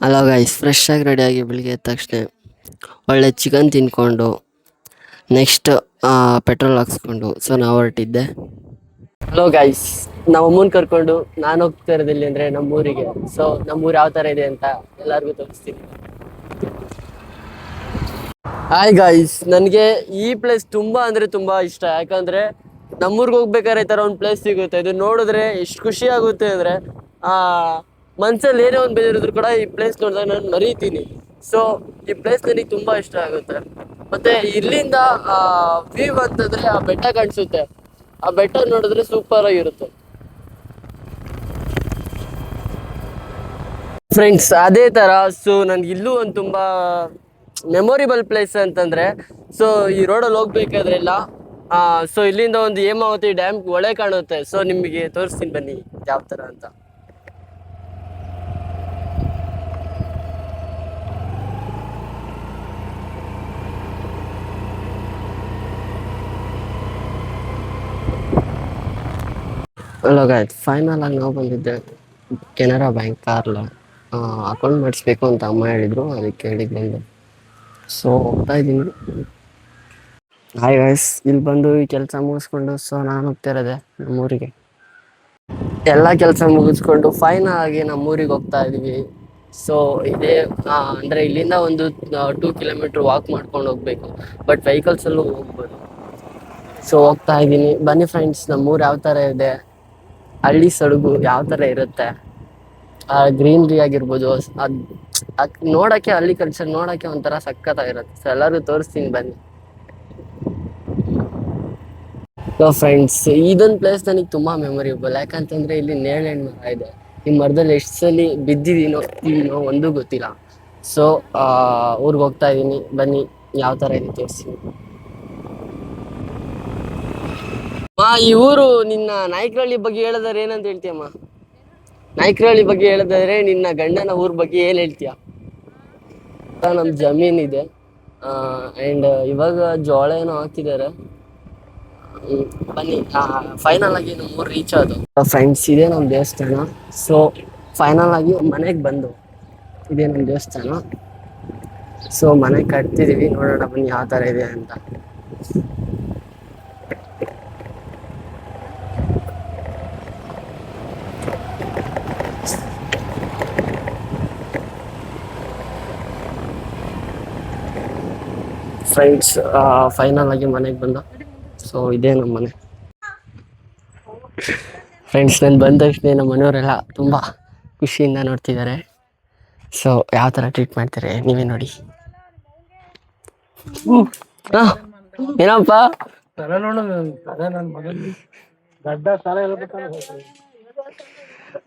Hello guys, fresh ಆಗಿ ರೆಡಿಯಾಗಿ ಬೆಳಿಗ್ಗೆ ಎದ್ದ ತಕ್ಷಣ ಒಳ್ಳೆ ಚಿಕನ್ ತಿನ್ಕೊಂಡು ನೆಕ್ಸ್ಟ್ ಪೆಟ್ರೋಲ್ ಹಾಕ್ಸ್ಕೊಂಡು ನಾವು ಹೊರಟಿದ್ದೆ. ಹಲೋ ಗೈಸ್, ನಮ್ಮ ಅಮ್ಮನ ಕರ್ಕೊಂಡು ನಾನು ಹೋಗ್ತಾ ಇರೋದು ಎಲ್ಲಿ ಅಂದರೆ ನಮ್ಮೂರಿಗೆ. ನಮ್ಮೂರು ಯಾವ ಥರ ಇದೆ ಅಂತ ಎಲ್ಲರಿಗೂ ತೋರಿಸ್ತೀನಿ. ಹಾಯ್ ಗೈಸ್, ನನಗೆ ಈ ಪ್ಲೇಸ್ ತುಂಬ ಅಂದರೆ ತುಂಬ ಇಷ್ಟ. ಯಾಕಂದರೆ ನಮ್ಮೂರಿಗೆ ಹೋಗ್ಬೇಕಾದ್ರೆ ಈ ಥರ ಒಂದು ಪ್ಲೇಸ್ ಸಿಗುತ್ತೆ. ಇದು ನೋಡಿದ್ರೆ ಎಷ್ಟು ಖುಷಿ ಆಗುತ್ತೆ ಅಂದರೆ ಮನ್ಸಲ್ಲಿ ಏನೇ ಒಂದು ಬೇಜಾರಿದ್ರು ಕೂಡ ಈ ಪ್ಲೇಸ್ ನೋಡಿದಾಗ ನಾನು ಮರೀತೀನಿ. ಸೊ ಈ ಪ್ಲೇಸ್ ನನಗೆ ತುಂಬ ಇಷ್ಟ ಆಗುತ್ತೆ. ಮತ್ತು ಇಲ್ಲಿಂದ ವ್ಯೂ ಅಂತಂದರೆ ಆ ಬೆಟ್ಟ ಕಾಣಿಸುತ್ತೆ. ಆ ಬೆಟ್ಟ ನೋಡಿದ್ರೆ ಸೂಪರ್ ಆಗಿರುತ್ತೆ ಫ್ರೆಂಡ್ಸ್. ಅದೇ ಥರ ನನಗೆ ಇಲ್ಲೂ ಒಂದು ತುಂಬ ಮೆಮೊರಿಬಲ್ ಪ್ಲೇಸ್ ಅಂತಂದರೆ ಈ ರೋಡಲ್ಲಿ ಹೋಗ್ಬೇಕಾದ್ರೆಲ್ಲ ಇಲ್ಲಿಂದ ಒಂದು ಹೇಮಾವತಿ ಡ್ಯಾಮ್ ಒಳ್ಳೆ ಕಾಣುತ್ತೆ. ನಿಮಗೆ ತೋರಿಸ್ತೀನಿ ಬನ್ನಿ ಯಾವ ಥರ ಅಂತ. ಹಲೋ ಗಾಯ್ಸ್, ಫೈನಲ್ ಆಗಿ ನಾವು ಬಂದಿದ್ದೆ ಕೆನರಾ ಬ್ಯಾಂಕ್ ಕಾರ್ಲ ಅಕೌಂಟ್ ಮಾಡಿಸ್ಬೇಕು ಅಂತ ಅಮ್ಮ ಹೇಳಿದರು. ಅದಕ್ಕೆ ಹೇಳಿ ಬಂದು ಹೋಗ್ತಾ ಇದ್ದೀನಿ. ಹಾಯ್ ಗಾಯ್ಸ್, ಇಲ್ಲಿ ಬಂದು ಈ ಕೆಲಸ ಮುಗಿಸ್ಕೊಂಡು ನಾನು ಹೋಗ್ತಾ ಇರೋದೆ ನಮ್ಮೂರಿಗೆ. ಎಲ್ಲ ಕೆಲಸ ಮುಗಿಸ್ಕೊಂಡು ಫೈನಲ್ ಆಗಿ ನಮ್ಮೂರಿಗೆ ಹೋಗ್ತಾ ಇದ್ದೀವಿ. ಇದೇ ಅಂದರೆ ಇಲ್ಲಿಂದ ಒಂದು 2 ಕಿಲೋಮೀಟ್ರ್ ವಾಕ್ ಮಾಡ್ಕೊಂಡು ಹೋಗ್ಬೇಕು, ಬಟ್ ವೆಹಿಕಲ್ಸಲ್ಲೂ ಹೋಗ್ಬೋದು. ಹೋಗ್ತಾ ಇದ್ದೀನಿ, ಬನ್ನಿ ಫ್ರೆಂಡ್ಸ್. ನಮ್ಮೂರು ಯಾವ ಥರ ಇದೆ, ಹಳ್ಳಿ ಸೊಗಡು ಯಾವ ಥರ ಇರುತ್ತೆ, ಗ್ರೀನ್ರಿ ಆಗಿರ್ಬೋದು, ಅದು ನೋಡೋಕ್ಕೆ, ಹಳ್ಳಿ ಕಲ್ಚರ್ ನೋಡೋಕ್ಕೆ ಒಂಥರ ಸಖತ್ತಾಗಿರುತ್ತೆ. ಎಲ್ಲರಿಗೂ ತೋರಿಸ್ತೀನಿ ಬನ್ನಿ. ಫ್ರೆಂಡ್ಸ್, ಇದೊಂದು ಪ್ಲೇಸ್ ನನಗೆ ತುಂಬ ಮೆಮೊರೇಬಲ್. ಯಾಕಂತಂದರೆ ಇಲ್ಲಿ ನೇರಳೆಹಣ್ಣು ಮರ ಇದೆ. ಈ ಮರದಲ್ಲಿ ಎಷ್ಟು ಸಲ ಬಿದ್ದಿದ್ದೀನೋ ಒಂದೂ ಗೊತ್ತಿಲ್ಲ. ಊರಿಗೆ ಹೋಗ್ತಾ ಇದ್ದೀನಿ, ಬನ್ನಿ ಯಾವ ಥರ ಇದೆ ತೋರಿಸ್ತೀನಿ. ಈ ಊರು ನಿನ್ನ ನಾಯಕರಹಳ್ಳಿ ಬಗ್ಗೆ ಹೇಳಿದ್ರೆ ಏನಂತ ಹೇಳ್ತೀಯಮ್ಮ? ನಾಯಕರಹಳ್ಳಿ ಬಗ್ಗೆ ಹೇಳಿದ್ರೆ ನಿನ್ನ ಗಂಡನ ಊರ್ ಬಗ್ಗೆ ಏನ್ ಹೇಳ್ತೀಯ? ನಮ್ ಜಮೀನಿದೆ ಅಂಡ್ ಇವಾಗ ಜೋಳ ಏನೋ ಹಾಕಿದ್ದಾರೆ. ಬನ್ನಿ, ಫೈನಲ್ ಆಗಿ ನಮ್ಮ ಊರು ರೀಚ್ ಆದ ಫ್ರೆಂಡ್ಸ್. ಇದೇ ನಮ್ಮ ದೇವಸ್ಥಾನ. ಫೈನಲ್ ಆಗಿ ಮನೆಗೆ ಬಂದು ಇದೇ ನಮ್ಮ ದೇವಸ್ಥಾನ. ಮನೆ ಕಟ್ತಿದೀವಿ, ನೋಡೋಣ ಬನ್ನಿ ಯಾವ ಥರ ಇದೆ ಅಂತ. ಫ್ರೆಂಡ್ಸ್, ಫೈನಲ್ ಆಗಿ ಮನೆಗೆ ಬಂದ. ಇದೇ ನಮ್ಮ ಮನೆ ಫ್ರೆಂಡ್ಸ್. ನಾನು ಬಂದ ತಕ್ಷಣ ನಮ್ಮ ಮನೆಯವರೆಲ್ಲ ತುಂಬ ಖುಷಿಯಿಂದ ನೋಡ್ತಿದ್ದಾರೆ. ಯಾವ ಥರ ಟ್ರೀಟ್ ಮಾಡ್ತಾರೆ ನೀವೇ ನೋಡಿ. ಏನಪ್ಪ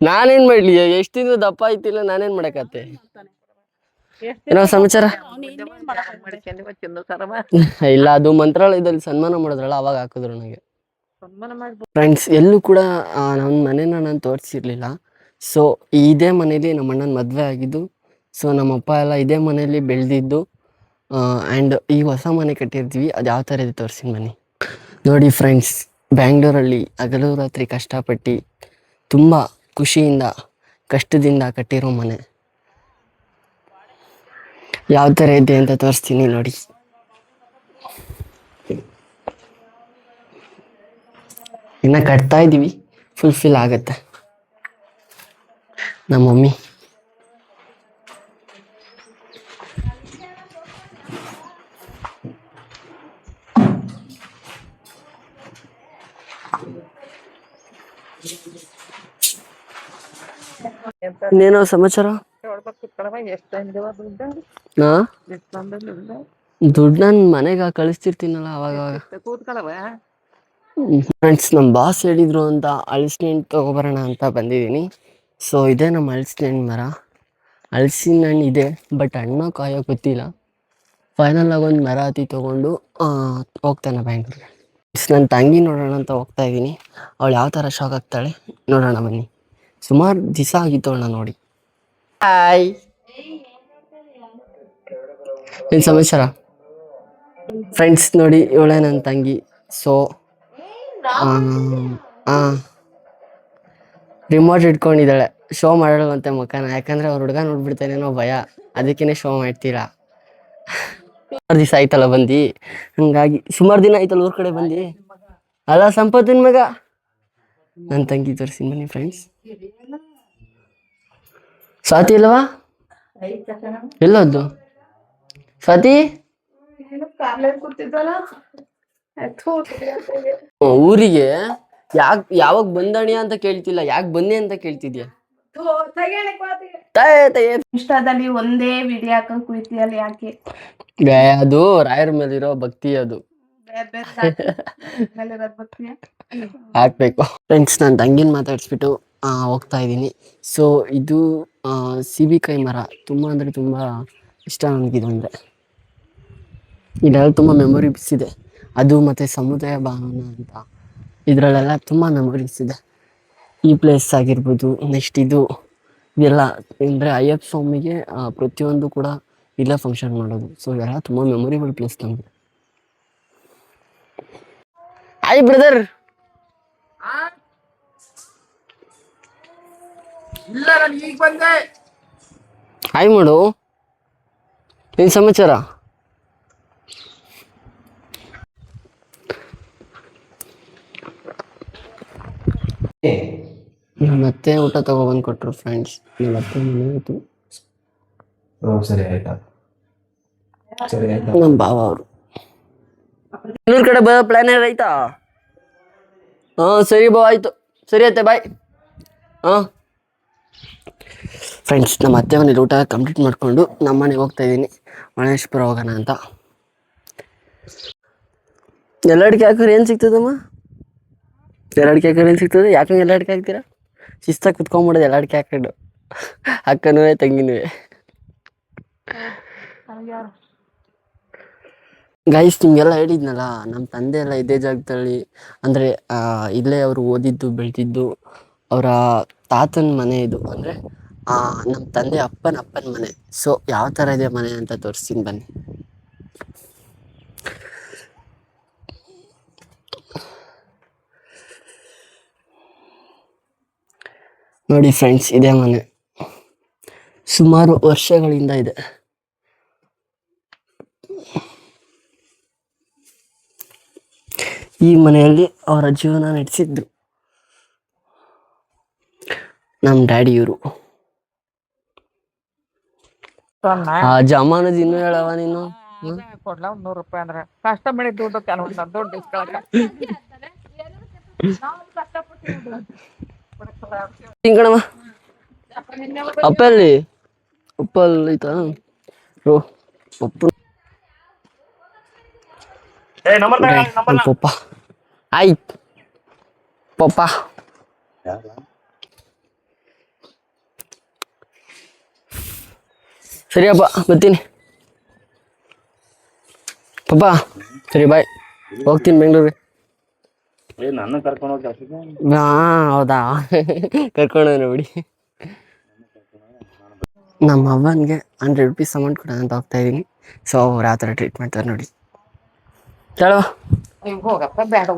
ನಾನೇನ್ ಮಾಡ್ಲಿ, ಎಷ್ಟು ದಿನ ದಪ್ಪ ಆಯ್ತಿಲ್ಲ, ನಾನೇನ್ ಮಾಡಕತ್ತೆ? ಏನೋ ಸಮಾಚಾರ? ಇಲ್ಲ, ಅದು ಮಂತ್ರಾಲಯದಲ್ಲಿ ಸನ್ಮಾನ ಮಾಡಿದ್ರಲ್ಲ, ಅವಾಗ ಹಾಕಿದ್ರು ನನಗೆ. ಫ್ರೆಂಡ್ಸ್, ಎಲ್ಲೂ ಕೂಡ ನನ್ನ ಮನೇನ ನಾನು ತೋರಿಸಿರ್ಲಿಲ್ಲ. ಇದೇ ಮನೇಲಿ ನಮ್ಮ ಅಣ್ಣನ ಮದುವೆ ಆಗಿದ್ದು. ನಮ್ಮಪ್ಪ ಎಲ್ಲ ಇದೇ ಮನೇಲಿ ಬೆಳೆದಿದ್ದು. ಆ್ಯಂಡ್ ಈಗ ಹೊಸ ಮನೆ ಕಟ್ಟಿರ್ತೀವಿ, ಅದು ಯಾವ ಥರ ಇದೆ ತೋರಿಸ್ತೀನಿ ಬನ್ನಿ. ನೋಡಿ ಫ್ರೆಂಡ್ಸ್, ಬ್ಯಾಂಗ್ಳೂರಲ್ಲಿ ಹಗಲು ರಾತ್ರಿ ಕಷ್ಟಪಟ್ಟು ತುಂಬ ಖುಷಿಯಿಂದ ಕಷ್ಟದಿಂದ ಕಟ್ಟಿರೋ ಮನೆ ಯಾವ ಥರ ಇದೆ ಅಂತ ತೋರಿಸ್ತೀನಿ ನೋಡಿ. ಇನ್ನು ಕಟ್ತಾ ಇದ್ದೀವಿ, ಫುಲ್ಫಿಲ್ ಆಗುತ್ತೆ. ನಮ್ಮ ಮಮ್ಮಿ ಇನ್ನೇನೋ ಸಮಾಚಾರ? ದುಡ್ಡು ನಾನು ಮನೆಗೆ ಕಳಿಸ್ತಿರ್ತೀನಲ್ಲ ಅವಾಗ. ಫ್ರೆಂಡ್ಸ್, ನಮ್ಮ ಬಾಸ್ ಹೇಳಿದ್ರು ಅಂತ ಹಲಸಿನ ಹಣ್ಣು ತೊಗೊಬರೋಣ ಅಂತ ಬಂದಿದ್ದೀನಿ. ಇದೇ ನಮ್ಮ ಹಲಸಿನ ಹಣ್ಣು ಮರ. ಹಲಸಿನ ಹಣ್ಣು ಇದೆ, ಬಟ್ ಹಣ್ಣು ಕಾಯೋ ಗೊತ್ತಿಲ್ಲ. ಫೈನಲ್ ಆಗಿ ಒಂದು ಮರ ಹತ್ತಿ ತೊಗೊಂಡು ಹೋಗ್ತಾನೆ ಬ್ಯಾಂಗ್ಳೂರಿಗೆ. ನನ್ನ ತಂಗಿ ನೋಡೋಣ ಅಂತ ಹೋಗ್ತಾ ಇದ್ದೀನಿ. ಅವಳು ಯಾವ ಥರ ಶಾಕ್ ಆಗ್ತಾಳೆ ನೋಡೋಣ ಬನ್ನಿ. ಸುಮಾರು ದಿವಸ ಆಗಿತ್ತು ಅವಳನ್ನ ನೋಡಿ. ಹಾಯ್, ಏನು ಸಮಾಚಾರ? ಫ್ರೆಂಡ್ಸ್ ನೋಡಿ, ಇವಳೇ ನನ್ನ ತಂಗಿ. ರಿಮೋಟ್ ಇಟ್ಕೊಂಡಿದ್ದಾಳೆ. ಶೋ ಮಾಡಲ್ವಂತೆ ಮುಖನ, ಯಾಕಂದ್ರೆ ಅವ್ರ ಹುಡುಗ ನೋಡ್ಬಿಡ್ತಾನೇನೋ ಭಯ, ಅದಕ್ಕೇನೆ ಶೋ ಮಾಡ್ತೀರಾ. ಸುಮಾರು ದಿವಸ ಆಯ್ತಲ್ಲ ಬಂದು, ಹಂಗಾಗಿ ಸುಮಾರು ದಿನ ಆಯ್ತಲ್ಲ ಊರ್ ಕಡೆ ಬಂದು. ಅಲ್ಲ ಸಂಪತ್ತಿನ ಮಗ ನನ್ನ ತಂಗಿ ತೋರಿಸ್ತೀನಿ ಬನ್ನಿ ಫ್ರೆಂಡ್ಸ್. ಸ್ವಾತಿ ಇಲ್ವಾ? ಎಲ್ಲೋದ್ದು ಸ್ವಾತಿ? ಊರಿಗೆ ಯಾವಾಗ ಬಂದಣಿ ಅಂತ ಕೇಳ್ತಿಲ್ಲ, ಯಾಕೆ ಬನ್ನಿ ಅಂತ ಕೇಳ್ತಿದ್ಯಾ? ಇನ್ಸ್ಟಾದಲ್ಲಿ ಒಂದೇ ವಿಡಿಯೋ ಹಾಕೊಂಡ್ ಕುಳಿತಿಯಲ್ಲ ಯಾಕೆ? ಅದು ರಾಯರ ಮೇಲಿರೋ ಭಕ್ತಿ, ಅದು ಹಾಕ್ಬೇಕು. ಫ್ರೆಂಡ್ಸ್, ನಾನು ತಂಗಿನ ಮಾತಾಡಿಸ್ಬಿಟ್ಟು ಹೋಗ್ತಾ ಇದ್ದೀನಿ. ಸೊ ಇದು ಸೀಬೆಕಾಯಿ ಮರ, ತುಂಬ ಅಂದರೆ ತುಂಬ ಇಷ್ಟ ನನಗಿದು. ಅಂದರೆ ಇದೆಲ್ಲ ತುಂಬ ಮೆಮೊರೀಸ್ ಇದೆ. ಅದು ಮತ್ತು ಸಮುದಾಯ ಭವನ ಅಂತ, ಇದರಲ್ಲೆಲ್ಲ ತುಂಬ ಮೆಮೊರೀಸ್ ಇದೆ. ಈ ಪ್ಲೇಸ್ ಆಗಿರ್ಬೋದು, ನೆಕ್ಸ್ಟ್ ಇದೆಲ್ಲ ಅಂದರೆ ಅಯ್ಯಪ್ಪ ಸ್ವಾಮಿಗೆ ಪ್ರತಿಯೊಂದು ಕೂಡ ಇಲ್ಲೇ ಫಂಕ್ಷನ್ ಮಾಡೋದು. ಸೊ ಇವೆಲ್ಲ ತುಂಬ ಮೆಮೊರೇಬಲ್ ಪ್ಲೇಸ್ ನಮಗೆ. Hi brother. ಹಾಯ್ ಮಾಡು, ಏನು ಸಮಾಚಾರ? ಮತ್ತೆ ಊಟ ತಗೊಬಂದು ಕೊಟ್ಟರು ಫ್ರೆಂಡ್ಸ್. ಮತ್ತೆ ಸರಿ ಆಯ್ತಾ? ಸರಿ ಆಯ್ತಾ? ನಮ್ಮ ಬಾವ ಅವರು ಇನ್ನೂರು ಕಡೆ ಬರೋ ಪ್ಲಾನ್ ಆಯ್ತಾ? ಹಾಂ ಸರಿ ಬಾ, ಆಯಿತು, ಸರಿ ಆಯ್ತಾ, ಬಾಯ್. ಹಾಂ ಫ್ರೆಂಡ್ಸ್, ನಮ್ಮ ಅತ್ತೆ ಮನೇಲಿ ಊಟ ಕಂಪ್ಲೀಟ್ ಮಾಡಿಕೊಂಡು ನಮ್ಮ ಮನೆಗೆ ಹೋಗ್ತಾ ಇದ್ದೀನಿ. ಮಣೇಶ್ಪುರ ಹೋಗೋಣ ಅಂತ. ಎಲ್ಲ ಅಡಿಕೆ ಹಾಕೋರು ಏನು ಸಿಗ್ತದಮ್ಮ? ಎಲ್ಲ ಅಡಿಕೆ ಹಾಕೋರು ಏನು ಸಿಗ್ತದೆ? ಯಾಕಂಗೆ ಎಲ್ಲ ಅಡಿಕೆ ಹಾಕ್ತೀರಾ? ಶಿಸ್ತಾಗಿ ಕುತ್ಕೊಂಡ್ಬಿಡೋದು ಎಲ್ಲ ಅಡಿಕೆ ಹಾಕೊಂಡು, ಅಕ್ಕನೂ ತಂಗಿನೂ. ಗೈಸ್, ನಿಮಗೆಲ್ಲ ಹೇಳಿದ್ನಲ್ಲ, ನಮ್ಮ ತಂದೆ ಎಲ್ಲ ಇದೇ ಜಾಗದಲ್ಲಿ, ಅಂದರೆ ಇಲ್ಲೇ ಅವರು ಓದಿದ್ದು ಬೆಳೆದಿದ್ದು. ಅವರ ತಾತನ ಮನೆ ಇದು, ಅಂದರೆ ನಮ್ಮ ತಂದೆ ಅಪ್ಪನ ಮನೆ. ಸೊ ಯಾವ ಥರ ಇದೆ ಮನೆ ಅಂತ ತೋರಿಸ್ತೀನಿ ಬನ್ನಿ. ನೋಡಿ ಫ್ರೆಂಡ್ಸ್, ಇದೇ ಮನೆ, ಸುಮಾರು ವರ್ಷಗಳಿಂದ ಇದೆ. ಈ ಮನೆಯಲ್ಲಿ ಅವರ ಜೀವನ ನಡೆಸಿದ್ರು ನಮ್ಮ ಡ್ಯಾಡಿಯವರು. ಆ ಜಮಾನದ ಇನ್ನೂ ಹೇಳವ ನೀನು. ಕೊಡ್ಲ ಒಂದ್ 100 ರೂಪಾಯಿ ಅಂದ್ರೆ ಕಷ್ಟ ಮಾಡಿ ದುಡ್ಡು ದುಡ್ಡು ಇಸ್ಕೊಳಕ ತಿಂಕಣವ ಅಪ್ಪಲ್ಲಿ ಉಪ್ಪಲ್ಲಿ ಐತಾ? ಉಪ್ಪು ಪಪ್ಪ ಆಯ್ತು ಪಪ್ಪ. ಸರಿಯಪ್ಪ, ಬರ್ತೀನಿ ಪಪ್ಪ. ಸರಿ ಬಾಯ್, ಹೋಗ್ತೀನಿ ಬೆಂಗಳೂರಿಗೆ. ನನ್ನ ಕರ್ಕೊಂಡು ಹೋಗಿ ಹಾಂ ಹೌದಾ, ಕರ್ಕೊಂಡೋಗ್ರಿ ಬಿಡಿ. ನಮ್ಮ ಅವ್ವನಿಗೆ 100 ರೂಪೀಸ್ ಅಮೌಂಟ್ ಕೊಡೋಣ ಅಂತ ಹೋಗ್ತಾ ಇದ್ದೀನಿ. ಸೊ ಅವ್ರು ಯಾವ ಥರ ಟ್ರೀಟ್ ಮಾಡ್ತಾರೆ ನೋಡಿ. ಚಲೋ ಹೋಗಪ್ಪ, ಬೇಡ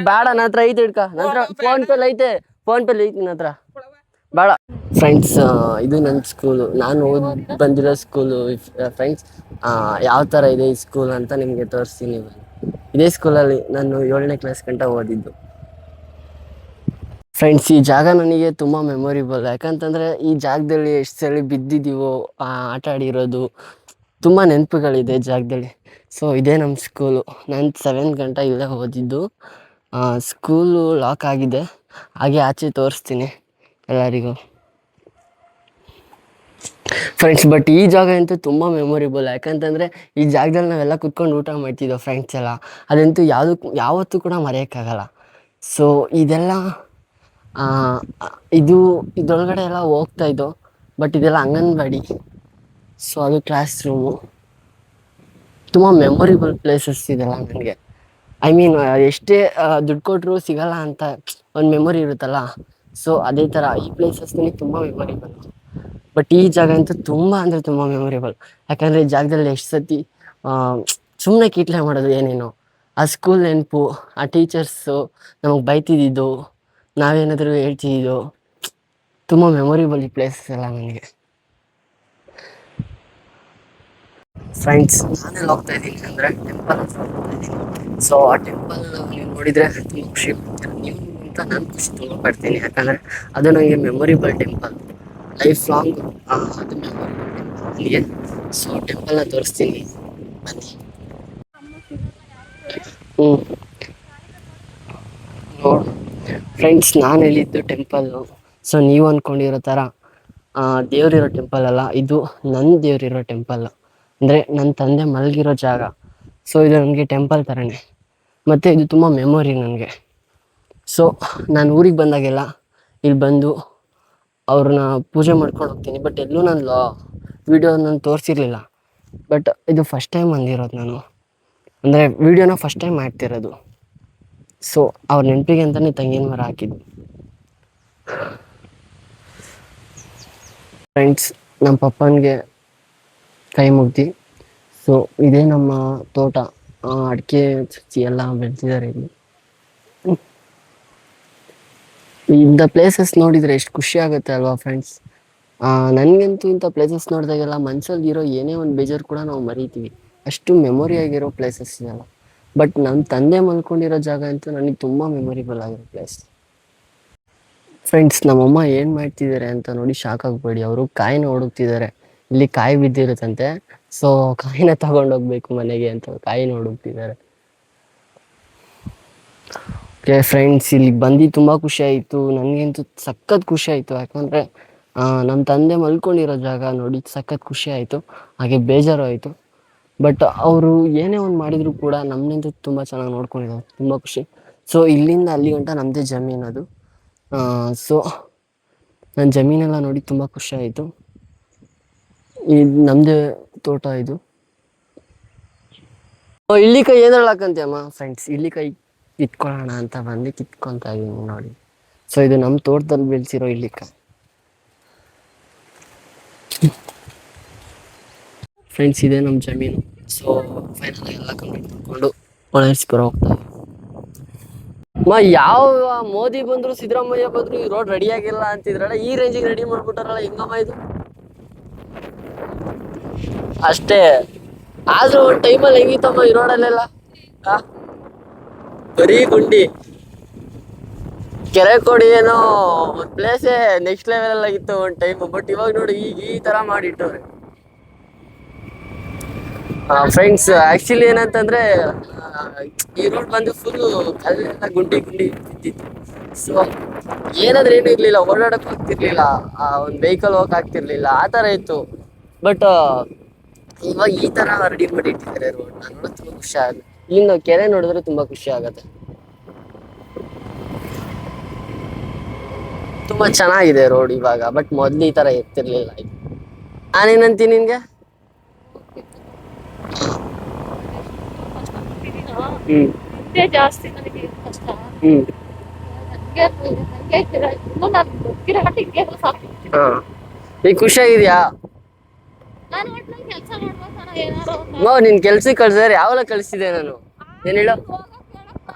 ಬೇಡ, ನನ್ನ ಹತ್ರ ಐತೆ, ನನ್ನ ಹತ್ರ ಫೋನ್ ಪೇಲಿ ಐತೆ ನನ್ನ ಹತ್ರ ಬೇಡ. ಫ್ರೆಂಡ್ಸ್, ಇದು ನನ್ನ ಸ್ಕೂಲು, ನಾನು ಬಂದಿರೋ ಸ್ಕೂಲು. ಫ್ರೆಂಡ್ಸ್, ಯಾವ ಥರ ಇದೆ ಈ ಸ್ಕೂಲ್ ಅಂತ ನಿಮಗೆ ತೋರಿಸ್ತೀನಿ. ಇದೇ ಸ್ಕೂಲಲ್ಲಿ ನಾನು 7ನೇ ಕ್ಲಾಸ್ ಗಂಟ ಓದಿದ್ದು. ಫ್ರೆಂಡ್ಸ್, ಈ ಜಾಗ ನನಗೆ ತುಂಬ ಮೆಮೊರಿಬಲ್. ಯಾಕಂತಂದರೆ ಈ ಜಾಗದಲ್ಲಿ ಎಷ್ಟು ಸಲ ಬಿದ್ದಿದ್ದೀವೋ, ಆಟ ಆಡಿರೋದು ತುಂಬ ನೆನಪುಗಳಿದೆ ಜಾಗದಲ್ಲಿ. ಸೊ ಇದೇ ನಮ್ಮ ಸ್ಕೂಲು. ನಾನು 7th ಗಂಟ ಇಲ್ಲೇ ಓದಿದ್ದು. ಸ್ಕೂಲು ಲಾಕ್ ಆಗಿದೆ, ಹಾಗೆ ಆಚೆ ತೋರಿಸ್ತೀನಿ ಎಲ್ಲರಿಗೂ. ಫ್ರೆಂಡ್ಸ್, ಬಟ್ ಈ ಜಾಗ ಅಂತೂ ತುಂಬ ಮೆಮೊರಿಬಲ್. ಯಾಕಂತಂದರೆ ಈ ಜಾಗದಲ್ಲಿ ನಾವೆಲ್ಲ ಕುತ್ಕೊಂಡು ಊಟ ಮಾಡ್ತಿದ್ದೋ ಫ್ರೆಂಡ್ಸ್ ಎಲ್ಲ. ಅದಂತೂ ಯಾವತ್ತೂ ಕೂಡ ಮರೆಯೋಕ್ಕಾಗಲ್ಲ. ಸೊ ಇದೆಲ್ಲ ಇದರೊಳಗಡೆ ಎಲ್ಲ ಹೋಗ್ತಾಯಿದ್ದೋ, ಬಟ್ ಇದೆಲ್ಲ ಅಂಗನವಾಡಿ. ಸೊ ಅದು ಕ್ಲಾಸ್ ರೂಮು. ತುಂಬ ಮೆಮೊರಿಬಲ್ ಪ್ಲೇಸಸ್ ಇದೆಲ್ಲ ನನಗೆ. ಐ ಮೀನ್, ಎಷ್ಟೇ ದುಡ್ಡು ಕೊಟ್ಟರು ಸಿಗಲ್ಲ ಅಂತ ಒಂದು ಮೆಮೊರಿ ಇರುತ್ತಲ್ಲ. ಸೊ ಅದೇ ಥರ ಈ ಪ್ಲೇಸಸ್ ನನಗೆ ತುಂಬ ಮೆಮೊರಿಬಲ್. ಬಟ್ ಈ ಜಾಗ ಅಂತೂ ತುಂಬ ಅಂದರೆ ತುಂಬ ಮೆಮೊರೇಬಲ್. ಯಾಕಂದರೆ ಈ ಜಾಗದಲ್ಲಿ ಎಷ್ಟು ಸತಿ ಸುಮ್ಮನೆ ಕೀಟ್ಲೆ ಮಾಡೋದು ಏನೇನೋ, ಆ ಸ್ಕೂಲ್ ನೆನಪು, ಆ ಟೀಚರ್ಸು ನಮಗೆ ಬೈತಿದ್ದಿದ್ದು, ನಾವೇನಾದರೂ ಹೇಳ್ತಿದ್ದು, ತುಂಬ ಮೆಮೊರಿಬಲ್ ಈ ಪ್ಲೇಸಸ್ ಎಲ್ಲ ನನಗೆ. ಫ್ರೆಂಡ್ಸ್, ನಾನೆಲ್ಲ ಹೋಗ್ತಾ ಇದ್ದೀನಿ ಅಂದರೆ ಟೆಂಪಲ್ ಹೋಗ್ತಾ ಇದ್ದೀನಿ. ಸೊ ಆ ಟೆಂಪಲ್ ನೀವು ನೋಡಿದರೆ ತುಂಬ ಖುಷಿ ಪಡ್ತೀರ. ನೀವು ಅಂತ ನಾನು ಖುಷಿ ತುಂಬ ಪಡ್ತೀನಿ, ಯಾಕಂದರೆ ಅದು ನನಗೆ ಮೆಮೊರಿಬಲ್ ಟೆಂಪಲ್, ಲೈಫ್ ಲಾಂಗ್ ಅದು ಮೆಮೊರಿಬಲ್ ಟೆಂಪಲ್ ನನಗೆ. ಸೊ ಟೆಂಪಲ್ನ ತೋರಿಸ್ತೀನಿ ಬನ್ನಿ. ನೋಡು ಫ್ರೆಂಡ್ಸ್, ನಾನು ಹೇಳಿದ್ದು ಟೆಂಪಲ್ಲು. ಸೊ ನೀವು ಅಂದ್ಕೊಂಡಿರೋ ಥರ ದೇವರಿರೋ ಟೆಂಪಲ್ ಅಲ್ಲ, ಇದು ನನ್ನ ದೇವರಿರೋ ಟೆಂಪಲ್. ಅಂದರೆ ನನ್ನ ತಂದೆ ಮಲಗಿರೋ ಜಾಗ. ಸೊ ಇದು ನನಗೆ ಟೆಂಪಲ್ ಥರನೇ, ಮತ್ತು ಇದು ತುಂಬ ಮೆಮೊರಿ ನನಗೆ. ಸೊ ನಾನು ಊರಿಗೆ ಬಂದಾಗೆಲ್ಲ ಇಲ್ಲಿ ಬಂದು ಅವ್ರನ್ನ ಪೂಜೆ ಮಾಡ್ಕೊಂಡು ಹೋಗ್ತೀನಿ. ಬಟ್ ಎಲ್ಲೂ ನಾನು ವೀಡಿಯೋ ನಾನು ತೋರಿಸಿರ್ಲಿಲ್ಲ. ಬಟ್ ಇದು ಫಸ್ಟ್ ಟೈಮ್ ಬಂದಿರೋದು ನಾನು, ಅಂದರೆ ವೀಡಿಯೋನ ಫಸ್ಟ್ ಟೈಮ್ ಮಾಡ್ತಿರೋದು. ಸೊ ಅವ್ರ ನೆನಪಿಗೆ ಅಂತಲೇ ತೆಂಗಿನ ಮರ ಹಾಕಿದ್ದು. ಫ್ರೆಂಡ್ಸ್, ನಮ್ಮ ಪಪ್ಪನಿಗೆ ಕೈ ಮುಗ್ದು. ಸೊ ಇದೇ ನಮ್ಮ ತೋಟ, ಅಡಿಕೆ ಚಚ್ಚಿ ಎಲ್ಲ ಬೆಳೆದಿದ್ದಾರೆ ಇಲ್ಲಿ. ಇಂಥ ಪ್ಲೇಸಸ್ ನೋಡಿದರೆ ಎಷ್ಟು ಖುಷಿ ಆಗುತ್ತೆ ಅಲ್ವಾ ಫ್ರೆಂಡ್ಸ್. ನನಗಂತೂ ಇಂಥ ಪ್ಲೇಸಸ್ ನೋಡಿದಾಗೆಲ್ಲ ಮನಸ್ಸಲ್ಲಿ ಇರೋ ಏನೇ ಒಂದು ಬೇಜಾರು ಕೂಡ ನಾವು ಮರಿತೀವಿ, ಅಷ್ಟು ಮೆಮೊರಿ ಆಗಿರೋ ಪ್ಲೇಸಸ್ ಇದೆಲ್ಲ. ಬಟ್ ನಮ್ಮ ತಂದೆ ಮಲ್ಕೊಂಡಿರೋ ಜಾಗ ಅಂತೂ ನನಗೆ ತುಂಬ ಮೆಮೊರಿಬಲ್ ಆಗಿರೋ ಪ್ಲೇಸ್. ಫ್ರೆಂಡ್ಸ್, ನಮ್ಮಮ್ಮ ಏನು ಮಾಡ್ತಿದ್ದಾರೆ ಅಂತ ನೋಡಿ ಶಾಕ್ ಆಗಬೇಡಿ. ಅವರು ಕಾಯಿನ ಹುಡುಕ್ತಿದ್ದಾರೆ. ಇಲ್ಲಿ ಕಾಯಿ ಬಿದ್ದಿರುತ್ತಂತೆ. ಸೊ ಕಾಯಿನ ತಗೊಂಡೋಗ್ಬೇಕು ಮನೆಗೆ ಅಂತ ಕಾಯಿನ ಹುಡುಕ್ತಿದ್ದಾರೆ. ಓಕೆ ಫ್ರೆಂಡ್ಸ್, ಇಲ್ಲಿಗೆ ಬಂದು ತುಂಬ ಖುಷಿ ಆಯಿತು. ನನಗಂತೂ ಸಖತ್ ಖುಷಿ ಆಯಿತು, ಯಾಕಂದರೆ ನಮ್ಮ ತಂದೆ ಮಲ್ಕೊಂಡಿರೋ ಜಾಗ ನೋಡಿ ಸಖತ್ ಖುಷಿ ಆಯಿತು, ಹಾಗೆ ಬೇಜಾರು ಆಯಿತು. ಬಟ್ ಅವರು ಏನೇ ಒಂದು ಮಾಡಿದರೂ ಕೂಡ ನಮ್ಮನಿಂದ ತುಂಬ ಚೆನ್ನಾಗಿ ನೋಡ್ಕೊಂಡಿದ್ದಾರೆ, ತುಂಬ ಖುಷಿ. ಸೊ ಇಲ್ಲಿಂದ ಅಲ್ಲಿ ಗಂಟ ನಮ್ಮದೇ ಜಮೀನು ಅದು. ಸೊ ನನ್ನ ಜಮೀನೆಲ್ಲ ನೋಡಿ ತುಂಬ ಖುಷಿ ಆಯಿತು. ಇದು ನಮ್ಮದೇ ತೋಟ ಇದು. ಇಳ್ಳಿಕಾಯಿ ಏನ್ರಲ್ಲಿ ಹಾಕಂತೀಯಮ್ಮ? ಫ್ರೆಂಡ್ಸ್, ಇಳ್ಳಿಕಾಯಿ ಕಿತ್ಕೊಳ್ಳೋಣ ಅಂತ ಬಂದು ಕಿತ್ಕೊತಾ ಇದ್ದೀನಿ ನೋಡಿ. ಸೊ ಇದು ನಮ್ಮ ತೋಟದಲ್ಲಿ ಬೆಳೆಸಿರೋ ಇಳ್ಳಿಕಾಯಿ. ಫ್ರೆಂಡ್ಸ್, ಇದೆ ನಮ್ಮ ಜಮೀನು. ಸೊ ಫೈನಲ್ ಎಲ್ಲ ಕಂಪ್ಲೀಟ್ ಮಾಡ್ಕೊಂಡು ಒಣಗಿಸ್ಕೊರೋ ಹೋಗ್ತಾ ಯಾವ ಮೋದಿ ಬಂದ್ರು ಸಿದ್ದರಾಮಯ್ಯ ಬಂದ್ರು ಈ ರೋಡ್ ರೆಡಿ ಆಗಿಲ್ಲ ಅಂತಿದ್ರಲ್ಲ, ಈ ರೇಂಜಿಗೆ ರೆಡಿ ಮಾಡ್ಬಿಟ್ಟಾರಲ್ಲ, ಹೆಂಗಮ್ಮ ಇದು? ಅಷ್ಟೇ ಆದ್ರೂ ಒಂದು ಟೈಮಲ್ಲಿ ಹೆಂಗಿತ್ತಮ್ಮ ಈ ರೋಡಲ್ಲೆಲ್ಲ? ಬರೀ ಗುಂಡಿ, ಕೆರೆ ಕೊಡಿ ಏನೋ ಒಂದು ಪ್ಲೇಸೇ ನೆಕ್ಸ್ಟ್ ಲೆವೆಲ್ ಆಗಿತ್ತು ಒಂದು ಟೈಮ್. ಬಟ್ ಇವಾಗ ನೋಡಿ ಈಗ ಈ ತರ ಮಾಡಿಟ್ಟವ್ರೆ. ಫ್ರೆಂಡ್ಸ್, ಆಕ್ಚುಲಿ ಏನಂತಂದ್ರೆ ಈ ರೋಡ್ ಬಂದು ಫುಲ್ಲು ಕಲ್ಲೆಲ್ಲ ಗುಂಡಿ ಬಿದ್ದಿತ್ತು. ಸೊ ಏನಾದ್ರೂ ಏನೂ ಇರ್ಲಿಲ್ಲ, ಓಡಾಡಕ್ ಆಗ್ತಿರ್ಲಿಲ್ಲ, ಒಂದು ವೆಹಿಕಲ್ ಹೋಗಕ್ ಆಗ್ತಿರ್ಲಿಲ್ಲ, ಆ ಥರ ಇತ್ತು. ಬಟ್ ಇವಾಗ ಈ ತರ ರೆಡಿ ಮಾಡಿ ಇಟ್ಟಿದ್ದಾರೆ ರೋಡ್. ನೋಡೋದು ತುಂಬಾ ಖುಷಿ ಆಗುತ್ತೆ. ಇನ್ನು ಕೆರೆ ನೋಡಿದ್ರೆ ತುಂಬಾ ಖುಷಿ ಆಗತ್ತೆ. ತುಂಬಾ ಚೆನ್ನಾಗಿದೆ ರೋಡ್ ಇವಾಗ. ಬಟ್ ಮೊದ್ಲು ಈ ತರ ಇರ್ತಿರ್ಲಿಲ್ಲ. ನಾನೇನಂತೀನಿ ನಿನ್ಗೆ? ಜಾಸ್ತಿ ನನಗೆ ಕಷ್ಟ. ಈಗ ಖುಷಿಯಾಗಿದ್ಯಾ? ನೀನ್ ಕೆಲ್ಸಕ್ಕೆ ಕಳ್ಸಿದ್ರೆ ಯಾವಾಗ ಕಳ್ಸಿದ್ದೆ ನಾನು? ಏನ್ ಹೇಳು?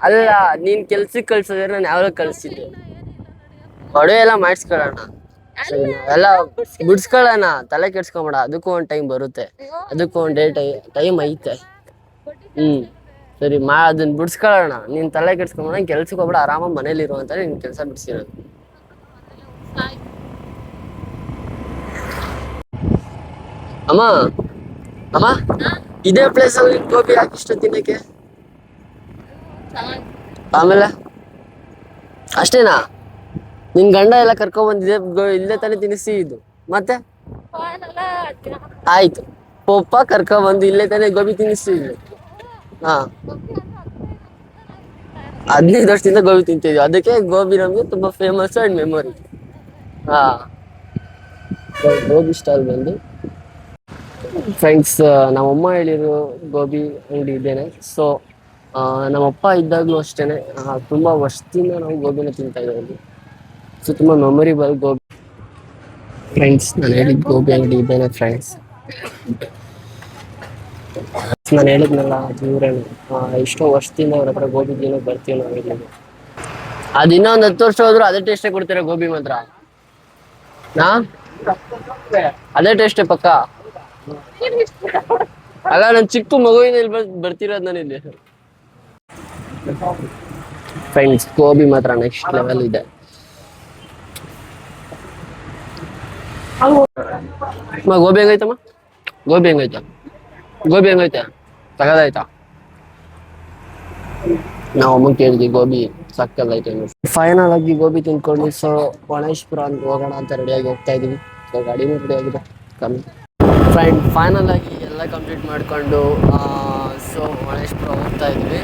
ಅಲ್ಲ, ನೀನ್ ಕೆಲ್ಸಕ್ಕೆ ಕಳ್ಸಿದ್ರೆ ನಾನು ಯಾವಾಗ ಕಳ್ಸಿದ್ದೆ? ಒಡವೆ ಎಲ್ಲ ಮಾಡಿಸ್ಕೊಳ್ಳೋಣ, ಎಲ್ಲ ಬಿಡ್ಸ್ಕೊಳ್ಳೋಣ, ತಲೆ ಕೆಡ್ಸ್ಕೊಂಬೇಡ. ಅದಕ್ಕೂ ಒಂದು ಟೈಮ್ ಬರುತ್ತೆ, ಅದಕ್ಕೂ ಒಂದು ಟೈಮ್ ಐತೆ. ಸರಿ ಅದನ್ನ ಬಿಡ್ಸ್ಕೊಳ್ಳೋಣ. ನೀನ್ ತಲೆ ಕೆಡ್ಸ್ಕೊಂಬೇಡ, ಕೆಲ್ಸಕ್ಕೆ ಹೋಗ್ಬೇಡ, ಆರಾಮಾಗಿ ಮನೇಲಿ ಇರುವಂತ ನಿನ್ ಕೆಲಸ ಬಿಡ್ಸಿರೋದು. ಅಮ್ಮ ಅಮ್ಮ, ಇದೇ ಪ್ಲೇಸ್ ಅಲ್ಲಿ ಗೋಬಿ ಹಾಕಿ ಇಷ್ಟ ತಿನ್ನಕ್ಕೆ? ಆಮೇಲೆ ಅಷ್ಟೇನಾ? ನಿನ್ ಗಂಡ ಎಲ್ಲ ಕರ್ಕೊಂಡ್ ಬಂದಿದೆ ಇಲ್ಲೇ ತಾನೇ ತಿನ್ನಿಸಿ ಇದು? ಮತ್ತೆ ಆಯ್ತು, ಪಪ್ಪ ಕರ್ಕೊಂಡ್ ಬಂದು ಇಲ್ಲೇ ತಾನೇ ಗೋಬಿ ತಿನ್ನಿಸಿ ಇದು. 15 ವರ್ಷದಿಂದ ಗೋಬಿ ತಿಂತಿದ್ವಿ, ಅದಕ್ಕೆ ಗೋಬಿ ನಮ್ಗೆ ತುಂಬಾ famous and memory. Gobi stall ಬಂದು ಫ್ರೆಂಡ್ಸ್, ನಮ್ಮಮ್ಮ ಹೇಳಿರೋ ಗೋಬಿ ಅಂಗಡಿ ಇದ್ದೇನೆ. ಸೊ ನಮ್ಮಪ್ಪ ಇದ್ದಾಗಲೂ ಅಷ್ಟೇನೆ, ತುಂಬಾ ವರ್ಷದಿಂದ ನಾವು ಗೋಬಿನ ತಿಂತಾ ಇದ್ದೀವಿ. ಸೊ ತುಂಬಾ ಮೆಮೊರಿಬಲ್ ಗೋಬಿ. ಫ್ರೆಂಡ್ಸ್, ನಾನು ಹೇಳಿದ ಗೋಬಿ ಅಂಗಡಿ ಇದ್ದೇನೆ ಫ್ರೆಂಡ್ಸ್. ನಾನು ಹೇಳಿದ್ನಲ್ಲ ಅದು ಇವ್ರೇನು ಎಷ್ಟೋ ವರ್ಷದಿಂದ ಅವ್ರ ಹತ್ರ ಗೋಬಿ ದಿನ ಬರ್ತೀವಿ ನಾವು ಇಲ್ಲಿಗೆ. ಅದು ಇನ್ನೊಂದು 10 ವರ್ಷ ಹೋದ್ರು ಅದೇ ಟೇಸ್ಟೇ ಕೊಡ್ತೀರಾ ಗೋಬಿ ಮಾತ್ರ. ನಾ ಅದೇ ಟೇಸ್ಟೇ ಪಕ್ಕ. ಅಲ್ಲ ನಾನು ಚಿಕ್ಕ ಮಗುವಿನ ಇಲ್ಲಿ ಬರ್ತಿರೋದು ನಾನು ಇಲ್ಲಿ. ಫ್ರೆಂಡ್ಸ್ ಗೋಬಿ ಮಾತ್ರ ನೆಕ್ಸ್ಟ್ ಲೆವೆಲ್ ಇದೆ. ಗೋಬಿ ಹೆಂಗೈತಮ್ಮ? ಗೋಬಿ ಹೆಂಗೈತೆ? ಗೋಬಿ ಹೆಂಗೈತೆ? ತಗದಾಯ್ತಾ? ನಾವು ಅಮ್ಮ ಕೇಳಿದ್ವಿ ಗೋಬಿ ಸಕ್ಕದೈತೆ. ಫೈನಲ್ ಆಗಿ ಗೋಬಿ ತಿನ್ಕೊಂಡು ಸೊ ಗಣೇಶ್ಪುರ ಅಂತ ಹೋಗೋಣ ಅಂತ ರೆಡಿಯಾಗಿ ಹೋಗ್ತಾ ಇದೀವಿ. ಸೊ ಗಾಡಿನೂ ರೆಡಿ ಆಗಿದೆ ಕಮ್ಮಿ. ಫೈನಲ್ ಆಗಿ ಎಲ್ಲ ಕಂಪ್ಲೀಟ್ ಮಾಡ್ಕೊಂಡು ಸೊ ಗಣೇಶ್ಪುರ ಹೋಗ್ತಾ ಇದೀವಿ.